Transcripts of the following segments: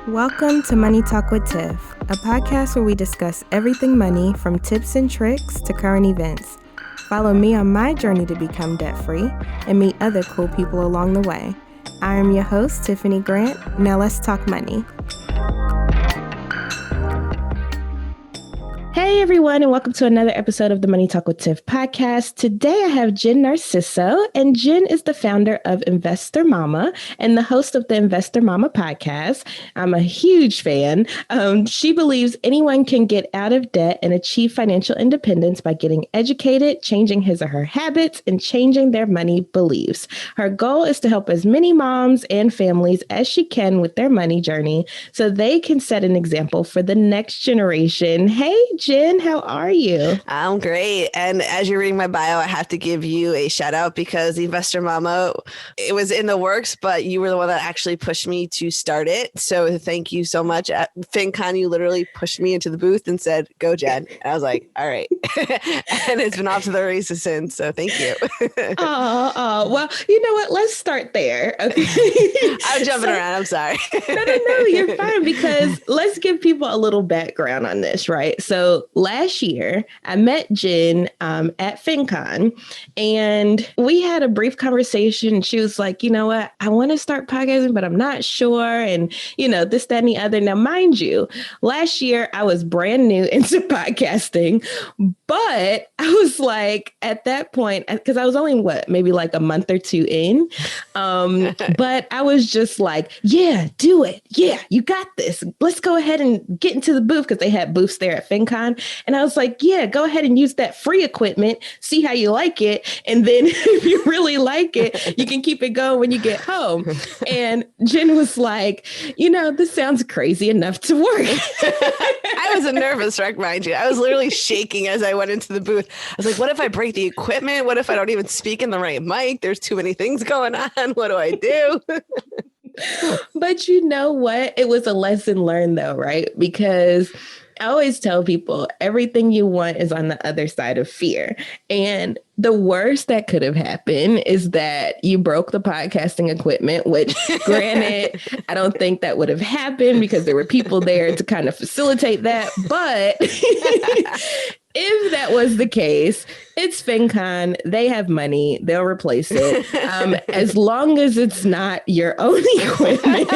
Welcome to Money Talk with Tiff, a podcast where we discuss everything money from tips and tricks to current events. Follow me on my journey to become debt-free and meet other cool people along the way. I am your host, Tiffany Grant. Now let's talk money. Hey everyone, and welcome to another episode of the Money Talk with Tiff podcast. Today I have Jen Narciso, and Jen is the founder of Investor Mama and the host of the Investor Mama podcast. I'm a huge fan. She believes anyone can get out of debt and achieve financial independence by getting educated, changing his or her habits, and changing their money beliefs. Her goal is to help as many moms and families as she can with their money journey so they can set an example for the next generation. Hey, Jen, how are you? I'm great. And as you're reading my bio, I have to give you a shout out because the Investor Mama, it was in the works, but you were the one that actually pushed me to start it. So thank you so much. At FinCon, you literally pushed me into the booth and said, go, Jen. And I was like, all right. And it's been off to the races since. So thank you. Well, you know what? Let's start there. Okay. I'm jumping around. I'm sorry. No, you're fine, because let's give people a little background on this, right? So last year, I met Jen at FinCon, and we had a brief conversation. She was like, you know what? I want to start podcasting, but I'm not sure. And, you know, this, that, and the other. Now, mind you, last year, I was brand new into podcasting, but I was like, at that point, because I was only, maybe like a month or two in. But I was just like, yeah, do it. Yeah, you got this. Let's go ahead and get into the booth, because they had booths there at FinCon. And I was like, yeah, go ahead and use that free equipment, see how you like it. And then if you really like it, you can keep it going when you get home. And Jen was like, you know, this sounds crazy enough to work. I was a nervous wreck, mind you. I was literally shaking as I went into the booth. I was like, what if I break the equipment? What if I don't even speak in the right mic? There's too many things going on. What do I do? But you know what? It was a lesson learned, though, right? Because I always tell people everything you want is on the other side of fear. And the worst that could have happened is that you broke the podcasting equipment, which granted, I don't think that would have happened because there were people there to kind of facilitate that. But if that was the case, it's FinCon. They have money. They'll replace it. As long as it's not your own equipment.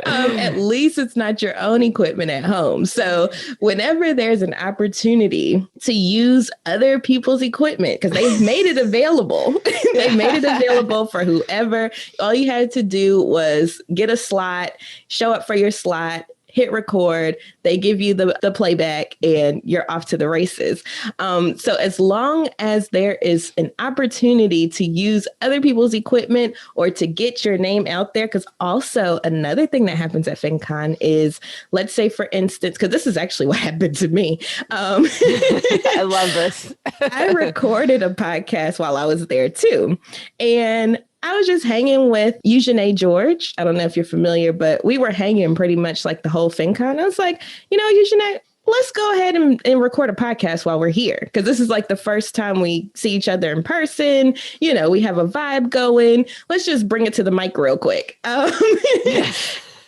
At least it's not your own equipment at home. So whenever there's an opportunity to use other people's equipment, because they've made it available, they made it available for whoever. All you had to do was get a slot, show up for your slot, hit record, they give you the playback, and you're off to the races. So as long as there is an opportunity to use other people's equipment or to get your name out there, because also another thing that happens at FinCon is, let's say, for instance, because this is actually what happened to me. I love this. I recorded a podcast while I was there too. And I was just hanging with Eugene George. I don't know if you're familiar, but we were hanging pretty much like the whole FinCon. I was like, you know, Eugene, let's go ahead and record a podcast while we're here, because this is like the first time we see each other in person. You know, we have a vibe going. Let's just bring it to the mic real quick.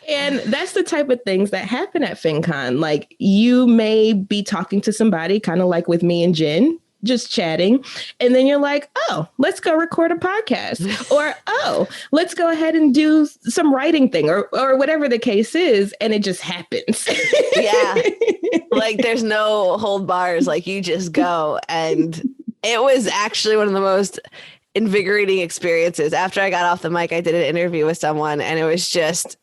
And that's the type of things that happen at FinCon. Like, you may be talking to somebody, kind of like with me and Jen, just chatting. And then you're like, oh, let's go record a podcast. Or, oh, let's go ahead and do some writing thing, or whatever the case is. And it just happens. Yeah. Like, there's no hold bars. Like, you just go. And it was actually one of the most invigorating experiences. After I got off the mic, I did an interview with someone, and it was just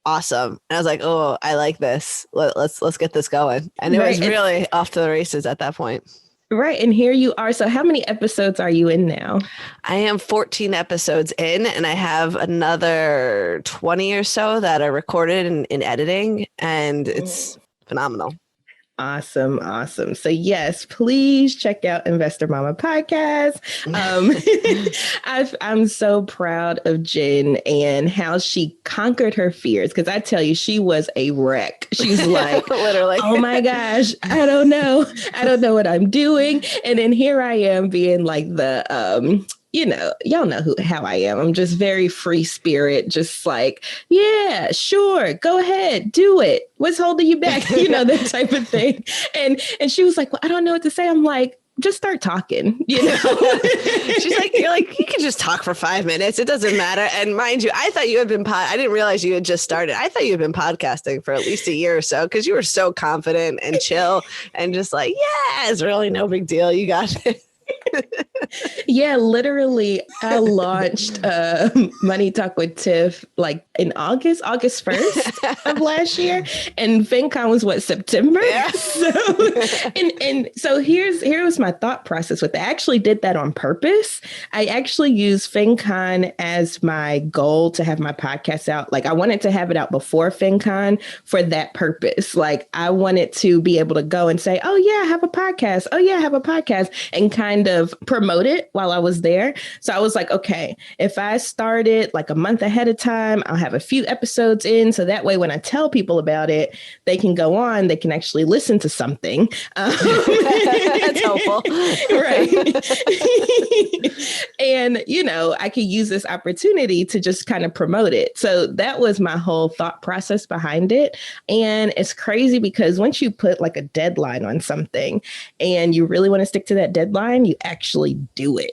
awesome. And I was like, oh, I like this. Let's get this going. And it was really off to the races at that point. Right. And here you are. So how many episodes are you in now? I am 14 episodes in, and I have another 20 or so that are recorded in editing, and it's phenomenal. Awesome. Awesome. So yes, please check out Investor Mama podcast. I'm so proud of Jen and how she conquered her fears. Because I tell you, she was a wreck. She's like, literally, oh my gosh, I don't know what I'm doing. And then here I am being like the y'all know how I am. I'm just very free spirit, just like, yeah, sure, go ahead, do it. What's holding you back? That type of thing. And she was like, well, I don't know what to say. I'm like, just start talking, She's like, you're like, you can just talk for 5 minutes. It doesn't matter. And mind you, I thought you had been I didn't realize you had just started. I thought you had been podcasting for at least a year or so, because you were so confident and chill and just like, yeah, it's really no big deal. You got it. Yeah, literally, I launched Money Talk with Tiff like in August 1st of last year, and FinCon was September. Yeah. So here was my thought process with it. I actually did that on purpose. I actually used FinCon as my goal to have my podcast out. Like, I wanted to have it out before FinCon for that purpose. Like, I wanted to be able to go and say, oh yeah, I have a podcast. Oh yeah, I have a podcast, and kind of promote it while I was there. So I was like, okay, if I started like a month ahead of time, I'll have a few episodes in. So that way, when I tell people about it, they can go on, they can actually listen to something. That's helpful. Right. And, I could use this opportunity to just kind of promote it. So that was my whole thought process behind it. And it's crazy because once you put like a deadline on something and you really want to stick to that deadline, you actually do it.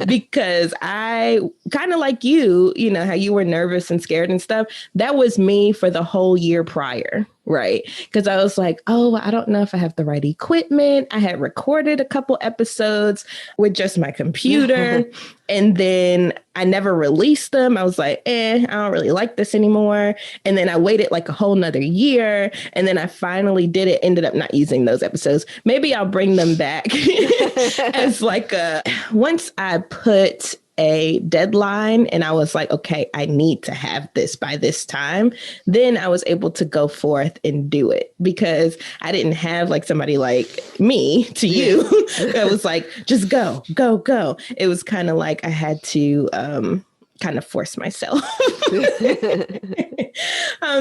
Because I kind of like you, how you were nervous and scared and stuff. That was me for the whole year prior. Right. Because I was like, oh, I don't know if I have the right equipment. I had recorded a couple episodes with just my computer. And then I never released them. I was like, I don't really like this anymore. And then I waited like a whole nother year. And then I finally did it. Ended up not using those episodes. Maybe I'll bring them back as like once I put a deadline and I was like, okay, I need to have this by this time. Then I was able to go forth and do it because I didn't have like somebody like me to you. It was like, just go. It was kind of like I had to kind of force myself.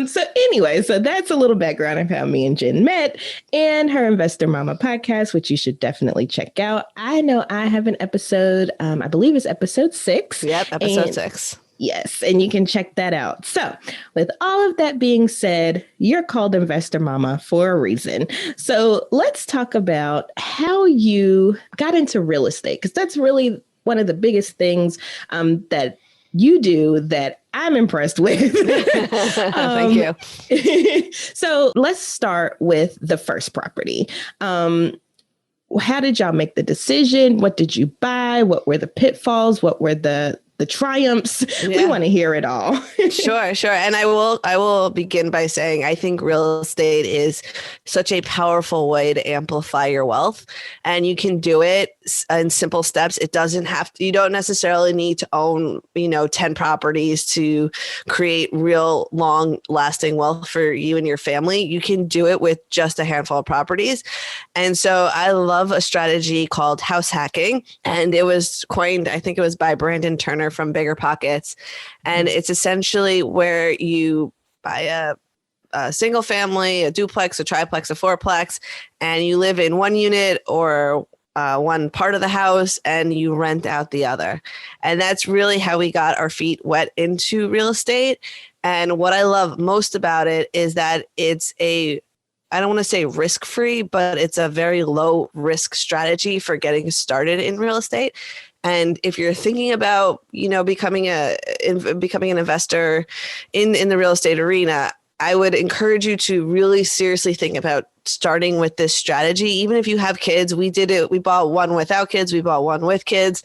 So that's a little background of how me and Jen met and her Investor Mama podcast, which you should definitely check out. I know I have an episode, I believe it's episode 6. Yep, episode 6. Yes, and you can check that out. So with all of that being said, you're called Investor Mama for a reason. So let's talk about how you got into real estate, because that's really one of the biggest things that you do that I'm impressed with. Thank you. So let's start with the first property. How did y'all make the decision? What did you buy? What were the pitfalls? What were the triumphs? Yeah. We want to hear it all. Sure. And I will begin by saying, I think real estate is such a powerful way to amplify your wealth, and you can do it in simple steps. It doesn't have to, you don't necessarily need to own, 10 properties to create real long lasting wealth for you and your family. You can do it with just a handful of properties. And so I love a strategy called house hacking, and it was coined, I think it was by Brandon Turner from Bigger Pockets. And it's essentially where you buy a single family, a duplex, a triplex, a fourplex, and you live in one unit or one part of the house and you rent out the other. And that's really how we got our feet wet into real estate. And what I love most about it is that it's I don't want to say risk-free, but it's a very low risk strategy for getting started in real estate. And if you're thinking about, becoming an investor in the real estate arena, I would encourage you to really seriously think about starting with this strategy. Even if you have kids, we did it. We bought one without kids. We bought one with kids.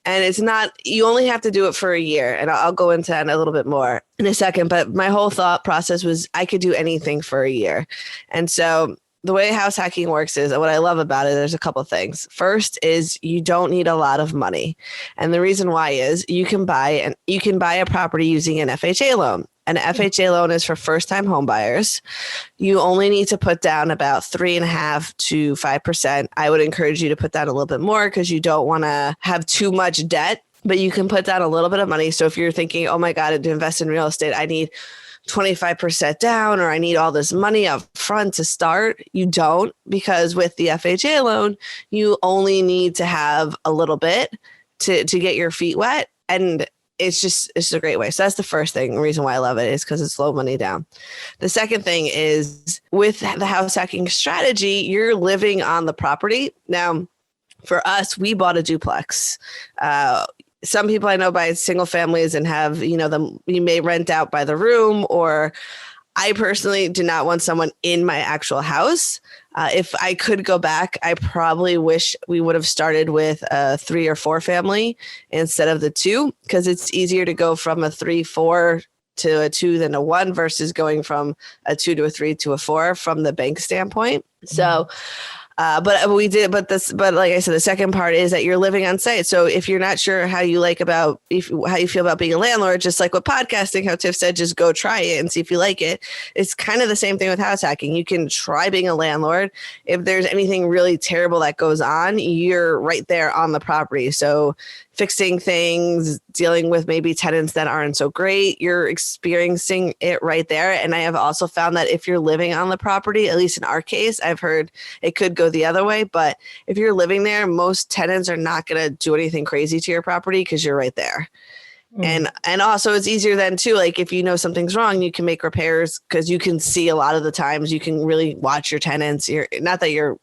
And it's not, you only have to do it for a year. And I'll go into that a little bit more in a second. But my whole thought process was I could do anything for a year. And so the way house hacking works is, what I love about it, there's a couple of things. First is you don't need a lot of money. And the reason why is you can buy a property using an FHA loan. An FHA loan is for first-time home buyers. You only need to put down about 3.5% to 5%. I would encourage you to put down a little bit more because you don't want to have too much debt, but you can put down a little bit of money. So if you're thinking, oh my God, to invest in real estate, I need 25% down, or I need all this money up front to start. You don't, because with the FHA loan, you only need to have a little bit to get your feet wet. And it's a great way. So that's the first thing. The reason why I love it is because it's low money down. The second thing is with the house hacking strategy, you're living on the property. Now, for us, we bought a duplex. Some people I know buy single families and have, you may rent out by the room, or I personally do not want someone in my actual house. If I could go back, I probably wish we would have started with a 3 or 4 family instead of the 2, because it's easier to go from a 3-4 to a 2 than a 1 versus going from a 2 to a 3 to a 4 from the bank standpoint. So but like I said, the second part is that you're living on site. So if you're not sure how you feel about being a landlord, just like with podcasting, how Tiff said, just go try it and see if you like it. It's kind of the same thing with house hacking. You can try being a landlord. If there's anything really terrible that goes on, you're right there on the property. So fixing things, dealing with maybe tenants that aren't so great, you're experiencing it right there. And I have also found that if you're living on the property, at least in our case, I've heard it could go the other way, but if you're living there, most tenants are not going to do anything crazy to your property because you're right there. And also it's easier then too, like if you know something's wrong, you can make repairs because you can see a lot of the times, you can really watch your tenants. Not that you're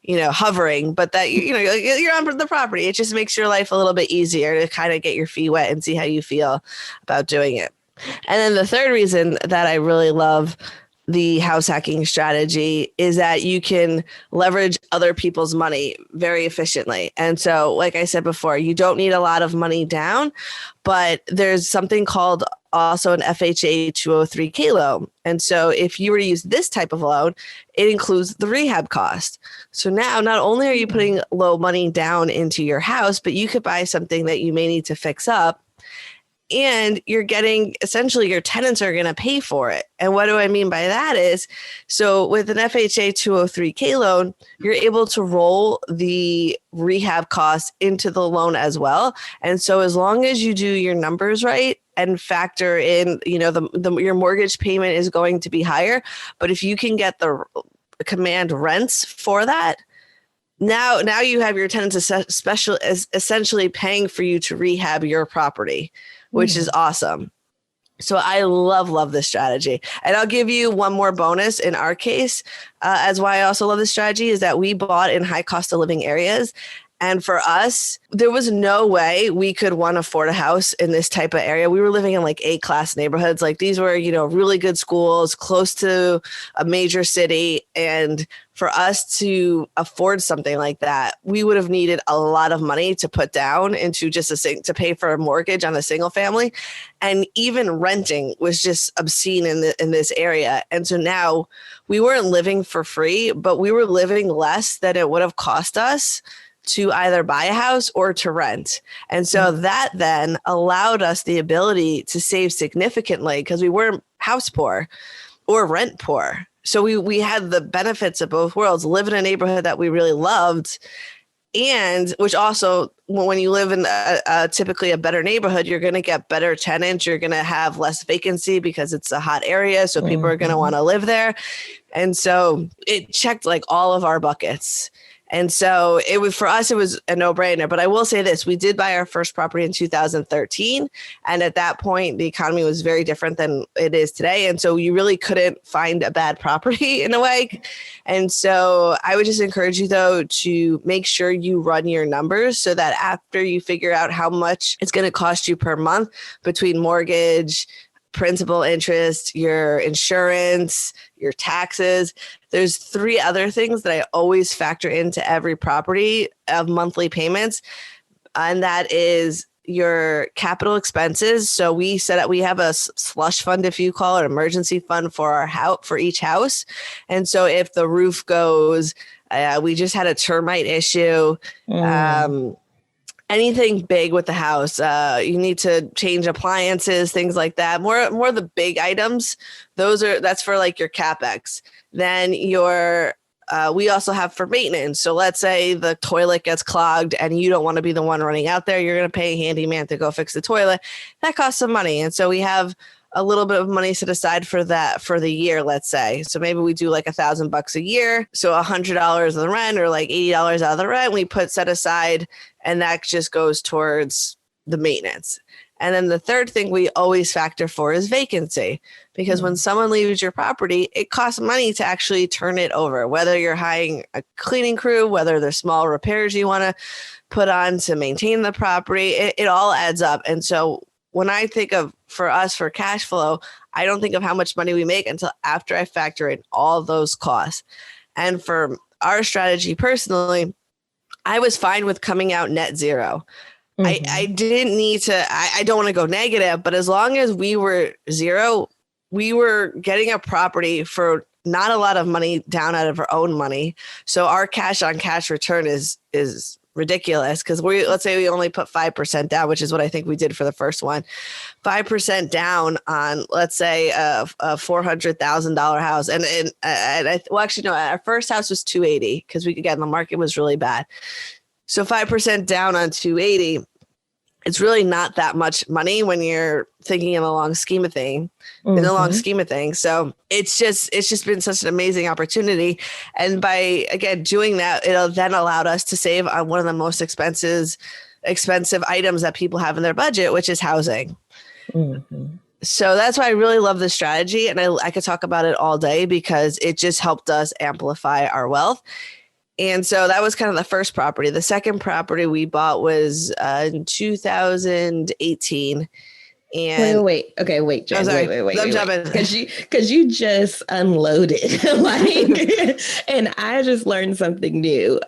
hovering, but that you're on the property. It just makes your life a little bit easier to kind of get your feet wet and see how you feel about doing it. And then the third reason that I really love the house hacking strategy is that you can leverage other people's money very efficiently. And so, like I said before, you don't need a lot of money down, but there's something called also an FHA 203K loan. And so if you were to use this type of loan, it includes the rehab cost. So now not only are you putting low money down into your house, but you could buy something that you may need to fix up. And you're getting, essentially your tenants are going to pay for it. And what do I mean by that is, so with an FHA 203K loan, you're able to roll the rehab costs into the loan as well. And so as long as you do your numbers right and factor in, your mortgage payment is going to be higher. But if you can get the command rents for that, now you have your tenants essentially paying for you to rehab your property, which is awesome. So I love this strategy. And I'll give you one more bonus in our case, as why I also love this strategy is that we bought in high cost of living areas. And for us, there was no way we could afford a house in this type of area. We were living in like A-class neighborhoods. Like these were, really good schools close to a major city. And for us to afford something like that, we would have needed a lot of money to put down into just to pay for a mortgage on a single family. And even renting was just obscene in this area. And so now we weren't living for free, but we were living less than it would have cost us to either buy a house or to rent. And so that then allowed us the ability to save significantly because we weren't house poor or rent poor. So we had the benefits of both worlds, live in a neighborhood that we really loved. And which also, when you live in typically a better neighborhood, you're going to get better tenants. You're going to have less vacancy because it's a hot area. So people are going to want to live there. And so it checked like all of our buckets. And so for us, it was a no-brainer. But I will say this, we did buy our first property in 2013. And at that point, the economy was very different than it is today. And so you really couldn't find a bad property in a way. And so I would just encourage you, though, to make sure you run your numbers so that after you figure out how much it's going to cost you per month between mortgage, principal, interest, your insurance, your taxes. There's 3 other things that I always factor into every property of monthly payments. And that is your capital expenses. So we have a slush fund, if you call it, emergency fund for our house, for each house. And so if the roof goes, we just had a termite issue, anything big with the house, you need to change appliances, things like that. More the big items. That's for like your CapEx. Then we also have for maintenance. So let's say the toilet gets clogged and you don't want to be the one running out there. You're going to pay a handyman to go fix the toilet. That costs some money. And so we have a little bit of money set aside for that for the year, let's say. So maybe we do like $1,000 a year. So $100 of the rent or like $80 out of the rent, we put set aside, and that just goes towards the maintenance. And then the third thing we always factor for is vacancy, because when someone leaves your property, it costs money to actually turn it over, whether you're hiring a cleaning crew, whether there's small repairs you want to put on to maintain the property, it all adds up. And so when I think of, for us, for cash flow, I don't think of how much money we make until after I factor in all those costs. And for our strategy personally, I was fine with coming out net zero. I didn't need to, I don't want to go negative, but as long as we were zero, we were getting a property for not a lot of money down out of our own money. So our cash on cash return is ridiculous, because let's say we only put 5% down, which is what I think we did for the first one. 5% down on, let's say, a $400,000 house. Our first house was 280 because again, the market was really bad. So 5% down on 280, it's really not that much money when you're thinking in the long scheme of things. So it's just been such an amazing opportunity. And by, again, doing that, it'll then allowed us to save on one of the most expensive items that people have in their budget, which is housing. So that's why I really love this strategy. And I could talk about it all day because it just helped us amplify our wealth. And so that was kind of the first property. The second property we bought was in 2018. And wait, Jen, wait. I'm jumping because you just unloaded, and I just learned something new.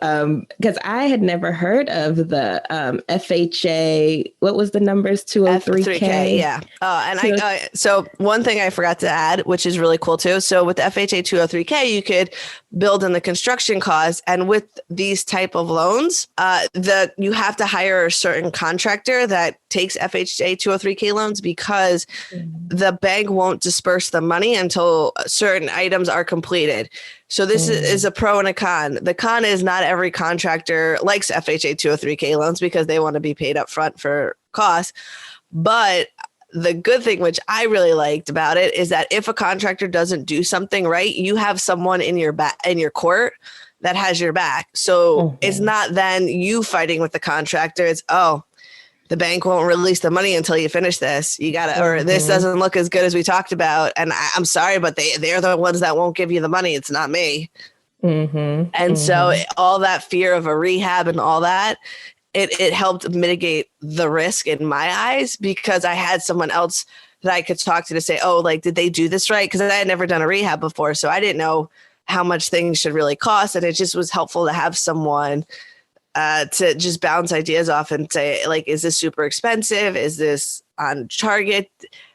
Because I had never heard of the FHA. What was the numbers? 203K. Yeah. So one thing I forgot to add, which is really cool too. So with the FHA 203K, you could build in the construction costs, and with these type of loans, you have to hire a certain contractor that takes FHA 203K loans, because the bank won't disperse the money until certain items are completed. So this is a pro and a con. The con is not every contractor likes FHA 203K loans because they want to be paid up front for costs. But the good thing, which I really liked about it, is that if a contractor doesn't do something right, you have someone in your court that has your back. So it's not then you fighting with the contractor. It's, the bank won't release the money until you finish this. You gotta, or this doesn't look as good as we talked about. And I'm sorry, but they're the ones that won't give you the money. It's not me. And so all that fear of a rehab and all that, it helped mitigate the risk in my eyes, because I had someone else that I could talk to say, did they do this right? Because I had never done a rehab before. So I didn't know how much things should really cost. And it just was helpful to have someone to just bounce ideas off and say, is this super expensive? Is this on target?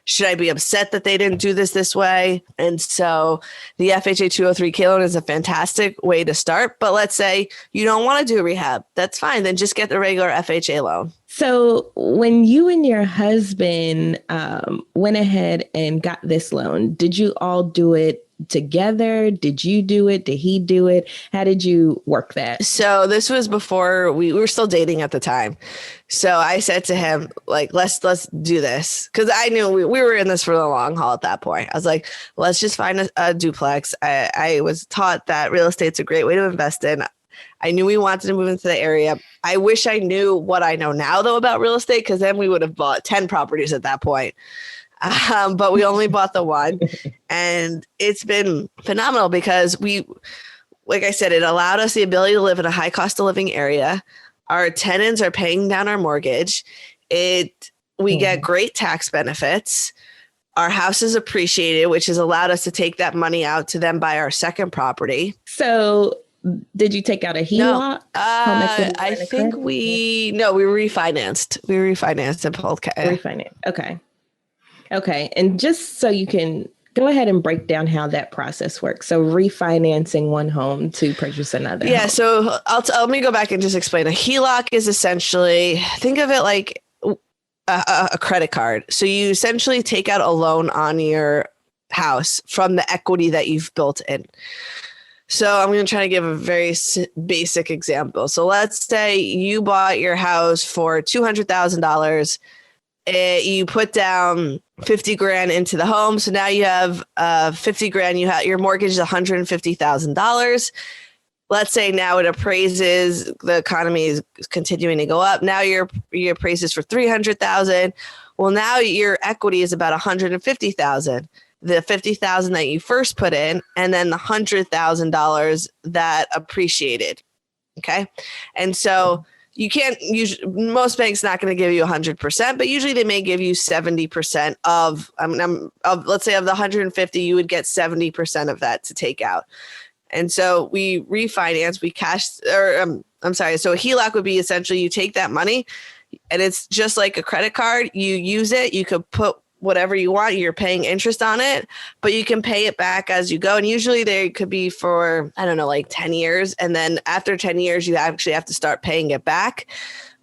Should I be upset that they didn't do this way? And so the FHA 203K loan is a fantastic way to start. But let's say you don't want to do rehab. That's fine. Then just get the regular FHA loan. So when you and your husband went ahead and got this loan, did you all do it together? Did you do it? Did he do it? How did you work that? So this was before we were still dating at the time. So I said to him, let's do this. Cause I knew we were in this for the long haul at that point. I was like, let's just find a duplex. I was taught that real estate's a great way to invest in. I knew we wanted to move into the area. I wish I knew what I know now though about real estate, because then we would have bought 10 properties at that point. But we only bought the one, and it's been phenomenal because like I said, it allowed us the ability to live in a high cost of living area. Our tenants are paying down our mortgage. We get great tax benefits. Our house is appreciated, which has allowed us to take that money out to then buy our second property. So did you take out a HELOC? No, I think we refinanced. We refinanced and pulled cash. Refinance. Okay. And just so you can go ahead and break down how that process works. So refinancing one home to purchase another. Yeah. Home. So let me go back and just explain. A HELOC is essentially, think of it like a credit card. So you essentially take out a loan on your house from the equity that you've built in. So I'm going to try to give a very basic example. So let's say you bought your house for $200,000. You put down 50 grand into the home. So now you have 50 grand. Your mortgage is $150,000. Let's say now it appraises, the economy is continuing to go up. Now your appraises for 300,000. Well, now your equity is about 150,000. The 50,000 that you first put in, and then the $100,000 that appreciated. Okay. And so you can't use, most banks not going to give you 100%, but usually they may give you 70% of let's say of the 150, you would get 70% of that to take out. And so we refinance, we cash, so a HELOC would be essentially you take that money and it's just like a credit card. You use it, you could put whatever you want, you're paying interest on it, but you can pay it back as you go. And usually they could be for, I don't know, like 10 years. And then after 10 years, you actually have to start paying it back.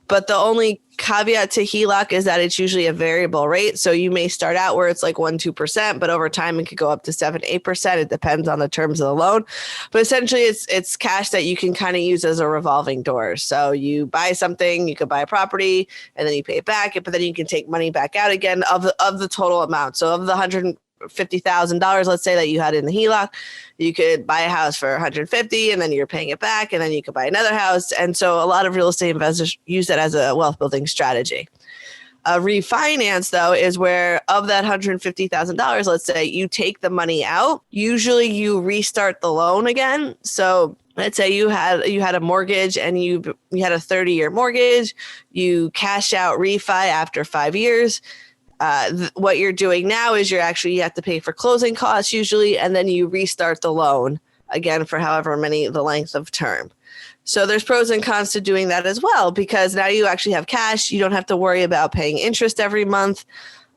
But the only caveat to HELOC is that it's usually a variable rate. So you may start out where it's like 1-2%, but over time it could go up to 7-8%. It depends on the terms of the loan. But essentially it's cash that you can kind of use as a revolving door. So you buy something, you could buy a property and then you pay it back, but then you can take money back out again of the total amount. So of the $150,000, let's say that you had in the HELOC, you could buy a house for 150 and then you're paying it back, and then you could buy another house. And so a lot of real estate investors use that as a wealth building strategy. A refinance, though, is where of that $150,000, let's say you take the money out, usually you restart the loan again. So let's say you had a mortgage and you had a 30-year mortgage, you cash out refi after 5 years. What you're doing now is you have to pay for closing costs usually, and then you restart the loan again for however many the length of term. So there's pros and cons to doing that as well, because now you actually have cash. You don't have to worry about paying interest every month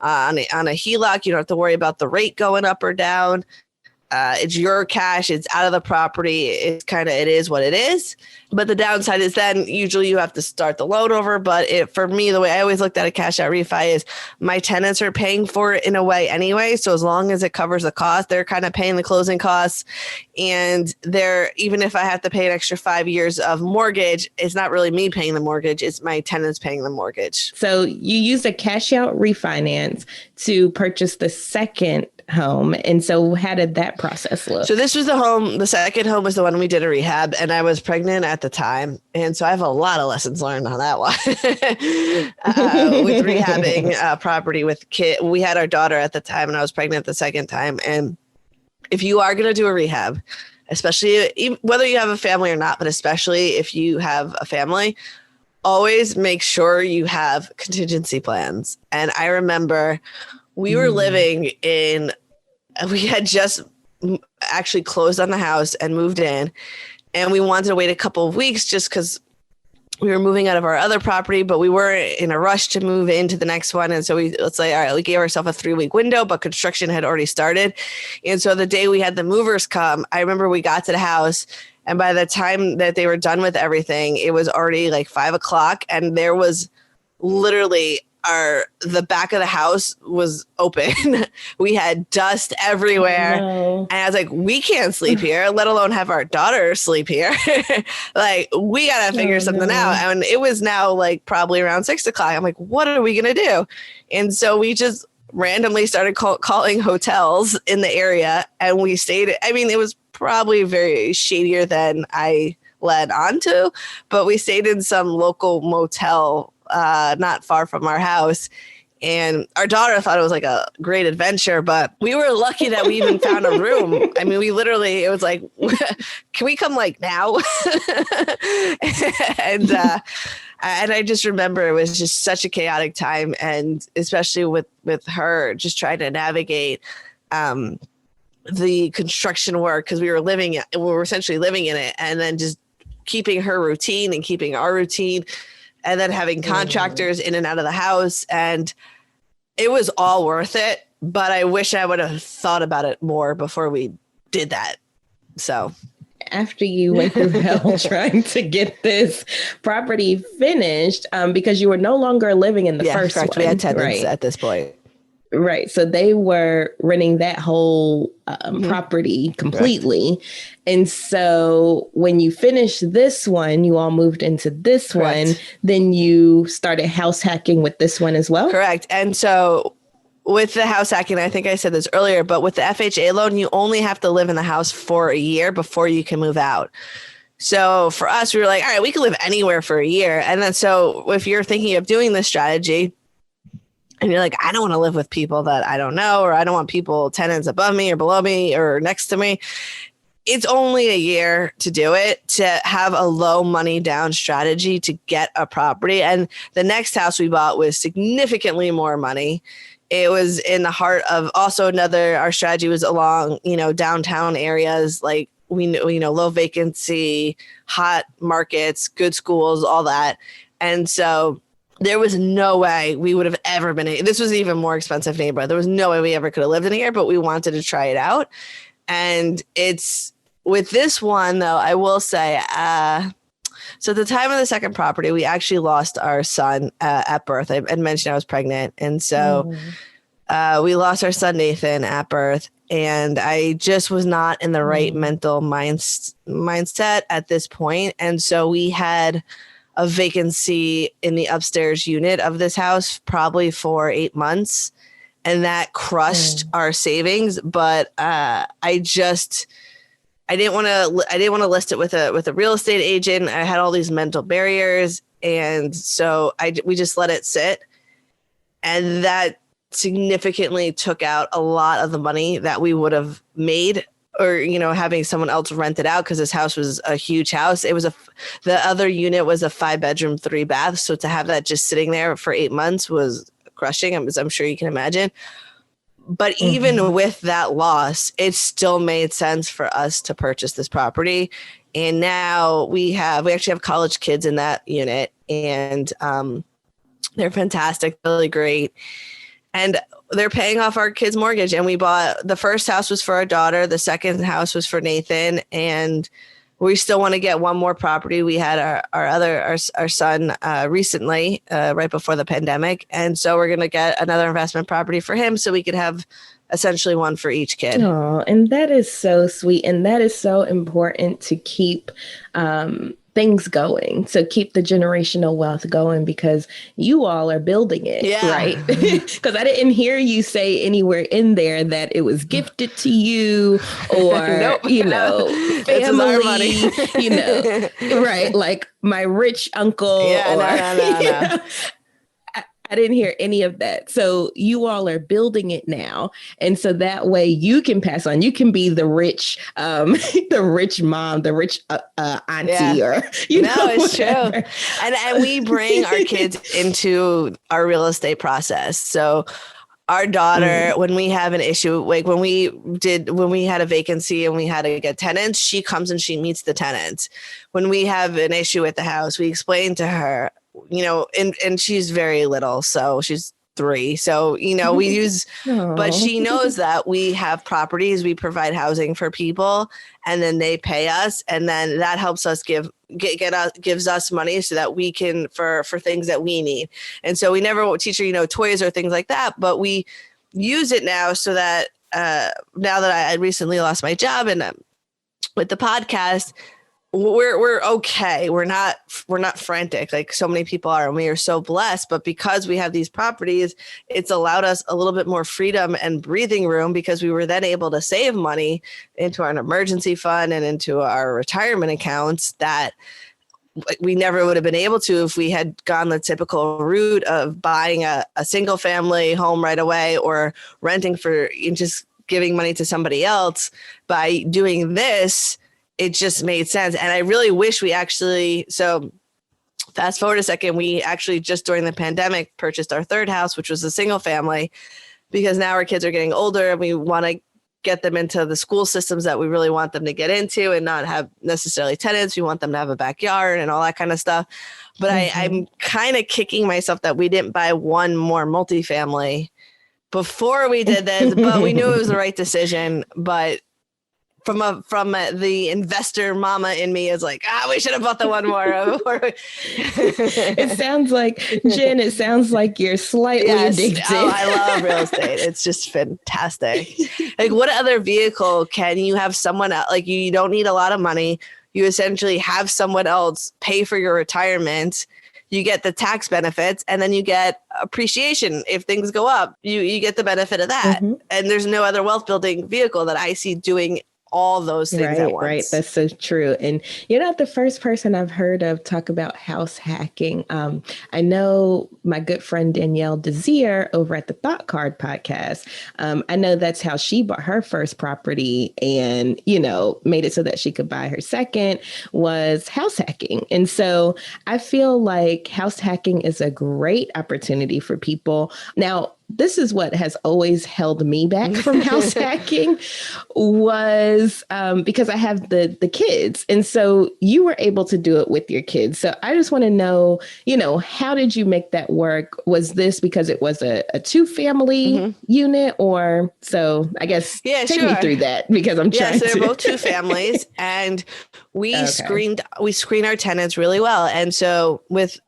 on a HELOC. You don't have to worry about the rate going up or down. It's your cash. It's out of the property. It is what it is. But the downside is then usually you have to start the loan over. But for me, the way I always looked at a cash out refi is my tenants are paying for it in a way anyway. So as long as it covers the cost, they're kind of paying the closing costs. And even if I have to pay an extra 5 years of mortgage, it's not really me paying the mortgage. It's my tenants paying the mortgage. So you used a cash out refinance to purchase the second home. And so how did that process look? So this was the second home was the one we did a rehab, and I was pregnant at the time. And so I have a lot of lessons learned on that one. With rehabbing property with kid. We had our daughter at the time and I was pregnant the second time. And if you are going to do a rehab, especially whether you have a family or not, but especially if you have a family, always make sure you have contingency plans. And I remember we were we had just actually closed on the house and moved in, and we wanted to wait a couple of weeks just because we were moving out of our other property, but we were in a rush to move into the next one. And so we gave ourselves a 3-week window, but construction had already started. And so the day we had the movers come, I remember we got to the house, and by the time that they were done with everything, it was already like 5:00, and there was literally the back of the house was open. We had dust everywhere. No. And I was like, we can't sleep here, let alone have our daughter sleep here. Like, we got to figure something out. And it was now like probably around 6:00. I'm like, what are we going to do? And so we just randomly started calling hotels in the area, and we stayed. I mean, it was probably very shadier than I led on to, but we stayed in some local motel not far from our house. And our daughter thought it was like a great adventure, but we were lucky that we even found a room. I mean, it was like, can we come like now? And I just remember it was just such a chaotic time. And especially with her just trying to navigate the construction work, because we were essentially living in it, and then just keeping her routine and keeping our routine, and then having contractors in and out of the house. And it was all worth it, but I wish I would have thought about it more before we did that. So after you went through hell trying to get this property finished, because you were no longer living in the first correct. one. We had tenants at this point. Right. So they were renting that whole Mhm. property completely. And so when you finished this one, you all moved into this one, Correct. then you started house hacking with this one as well. Correct. And so with the house hacking, I think I said this earlier, but with the FHA loan, you only have to live in the house for a year before you can move out. So for us, we were like, all right, we can live anywhere for a year. And then so if you're thinking of doing this strategy and you're like, I don't want to live with people that I don't know, or I don't want people, tenants above me or below me or next to me, it's only a year to do it, to have a low money down strategy to get a property. And the next house we bought was significantly more money. It was in the heart of also our strategy was along, downtown areas, like we know, low vacancy, hot markets, good schools, all that. And so there was no way we would have ever been, this was an even more expensive neighborhood. There was no way we ever could have lived in here, but we wanted to try it out. And it's with this one, though, I will say, so at the time of the second property, we actually lost our son at birth. I had mentioned I was pregnant. And so we lost our son, Nathan, at birth. And I just was not in the right mental mindset at this point. And so we had a vacancy in the upstairs unit of this house probably for 8 months. And that crushed our savings. But I didn't want to list it with a real estate agent. I had all these mental barriers. And so we just let it sit. And that significantly took out a lot of the money that we would have made, or, having someone else rent it out, because this house was a huge house. It was the other unit was a 5-bedroom, 3-bath. So to have that just sitting there for 8 months was crushing, as I'm sure you can imagine. But even with that loss, it still made sense for us to purchase this property. And now we actually have college kids in that unit, and they're fantastic, really great. And they're paying off our kids' mortgage. And we bought, the first house was for our daughter. The second house was for Nathan. And we still want to get one more property. We had our son recently, right before the pandemic. And so we're going to get another investment property for him, so we could have essentially one for each kid. Oh, and that is so sweet. And that is so important to keep things going. So keep the generational wealth going, because you all are building it, right? Because I didn't hear you say anywhere in there that it was gifted to you, or, family, right? Like my rich uncle. No. I didn't hear any of that. So you all are building it now. And so that way you can pass on. You can be the rich mom, the rich auntie, or, it's true. And we bring our kids into our real estate process. So our daughter, when we have an issue, like when we had a vacancy and we had to get tenants, she comes and she meets the tenants. When we have an issue at the house, we explain to her, and she's very little, so she's 3. So, we use, but she knows that we have properties, we provide housing for people, and then they pay us. And then that helps us gives us money so that we can, for things that we need. And so we never teach her, toys or things like that, but we use it now so that, now that I recently lost my job, and with the podcast, we're okay. We're not frantic like so many people are, and we are so blessed. But because we have these properties, it's allowed us a little bit more freedom and breathing room, because we were then able to save money into an emergency fund and into our retirement accounts that we never would have been able to if we had gone the typical route of buying a single family home right away, or renting for just giving money to somebody else. By doing this, it just made sense. And I really wish so fast forward a second, we actually just during the pandemic purchased our third house, which was a single family, because now our kids are getting older and we want to get them into the school systems that we really want them to get into, and not have necessarily tenants. We want them to have a backyard and all that kind of stuff. But I'm kind of kicking myself that we didn't buy one more multifamily before we did this, but we knew it was the right decision. But the investor mama in me is like, we should have bought the one more. It sounds like, Jen, it sounds like you're slightly addicted. Oh, I love real estate. It's just fantastic. Like, what other vehicle can you have someone else, like you don't need a lot of money. You essentially have someone else pay for your retirement. You get the tax benefits, and then you get appreciation. If things go up, you get the benefit of that. Mm-hmm. And there's no other wealth building vehicle that I see doing all those things at once. Right. That's so true. And you're not the first person I've heard of talk about house hacking. I know my good friend Danielle Desir over at the Thought Card podcast. I know that's how she bought her first property and, made it so that she could buy her second, was house hacking. And so I feel like house hacking is a great opportunity for people. Now, this is what has always held me back from house hacking was because I have the kids. And so you were able to do it with your kids. So I just want to know, how did you make that work? Was this because it was a 2-family unit or so? I guess take me through that because I'm trying to. So they're both 2 families and we screen our tenants really well. And so with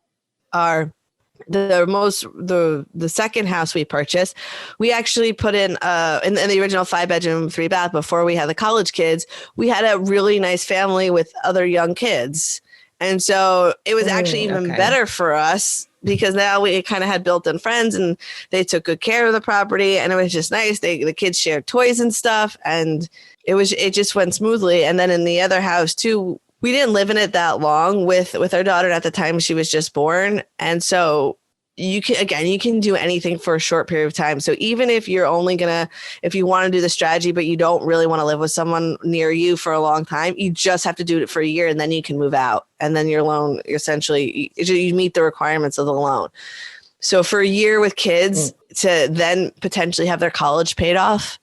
the second house we purchased, we actually put in the original 5-bedroom, 3-bath before we had the college kids. We had a really nice family with other young kids. And so it was actually even better for us because now we kind of had built-in friends and they took good care of the property and it was just nice. The kids shared toys and stuff and it just went smoothly. And then in the other house too, we didn't live in it that long with our daughter. At the time she was just born. And so you can do anything for a short period of time. So even if you're only if you want to do the strategy, but you don't really want to live with someone near you for a long time, you just have to do it for a year and then you can move out. And then your loan, essentially, you meet the requirements of the loan. So for a year with kids to then potentially have their college paid off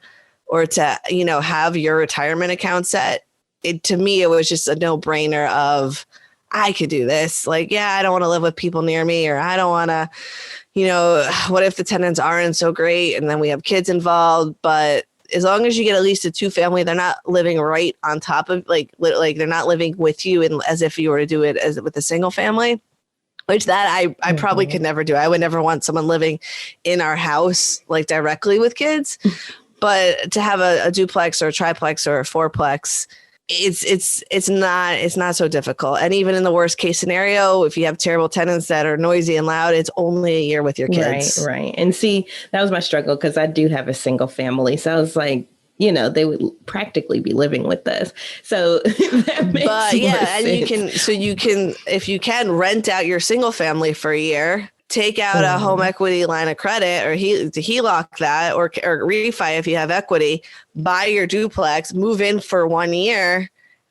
or to, have your retirement account set, to me, it was just a no-brainer of, I could do this. Like, I don't want to live with people near me, or I don't want to, what if the tenants aren't so great and then we have kids involved? But as long as you get at least a 2-family, they're not living right on top of like they're not living with you and as if you were to do it as with a single family, which that I probably could never do. I would never want someone living in our house, like directly with kids, but to have a duplex or a triplex or a fourplex, it's not so difficult. And even in the worst case scenario, if you have terrible tenants that are noisy and loud, it's only a year with your kids. Right. And see, that was my struggle because I do have a single family. So I was like, they would practically be living with us. So that makes more sense. And if you can rent out your single family for a year, take out a home equity line of credit or HELOC that or refi if you have equity, buy your duplex, move in for 1 year,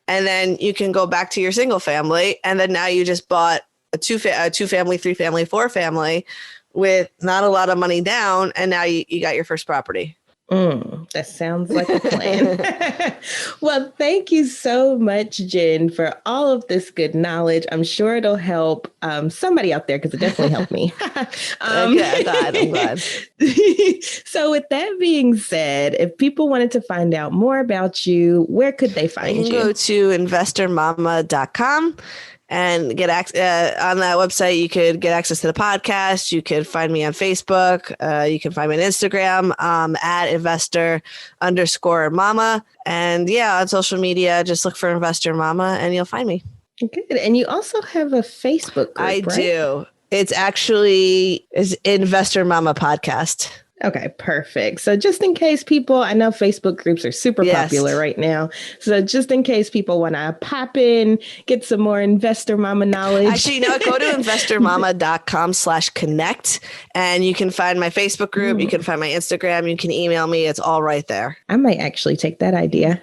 and then you can go back to your single family. And then now you just bought a 2-family, 3-family, 4-family with not a lot of money down. And now you got your first property. That sounds like a plan. Well, thank you so much, Jen, for all of this good knowledge. I'm sure it'll help somebody out there because it definitely helped me. I'm glad. So with that being said, if people wanted to find out more about you, where could they find you? Go to investormama.com. And get on that website, you could get access to the podcast. You could find me on Facebook. You can find me on Instagram at investor_mama. And on social media, just look for Investor Mama and you'll find me. Good. And you also have a Facebook group, I do. It's actually Investor Mama Podcast. Okay, perfect. So just in case people, I know Facebook groups are super popular right now. So just in case people want to pop in, get some more Investor Mama knowledge. Actually, go to investormama.com/connect and you can find my Facebook group. You can find my Instagram. You can email me. It's all right there. I might actually take that idea.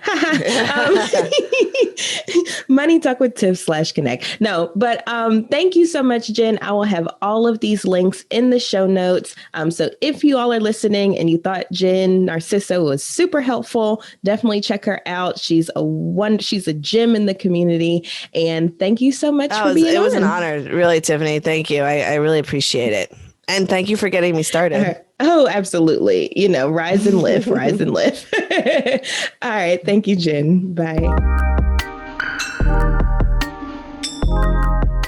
Money Talk with Tiff /connect. No, but thank you so much, Jen. I will have all of these links in the show notes. So if you all are listening and you thought Jen Narciso was super helpful, definitely check her out. She's a gem in the community. And thank you so much for being on. It was an honor, really, Tiffany. Thank you. I really appreciate it. And thank you for getting me started. Oh, absolutely. Rise and live, rise and live. All right. Thank you, Jen. Bye.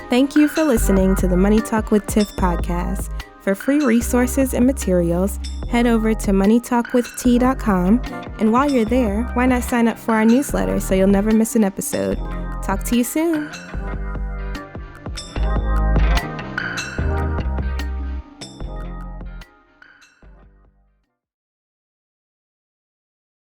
Thank you for listening to the Money Talk with Tiff podcast. For free resources and materials, head over to moneytalkwitht.com. And while you're there, why not sign up for our newsletter so you'll never miss an episode? Talk to you soon.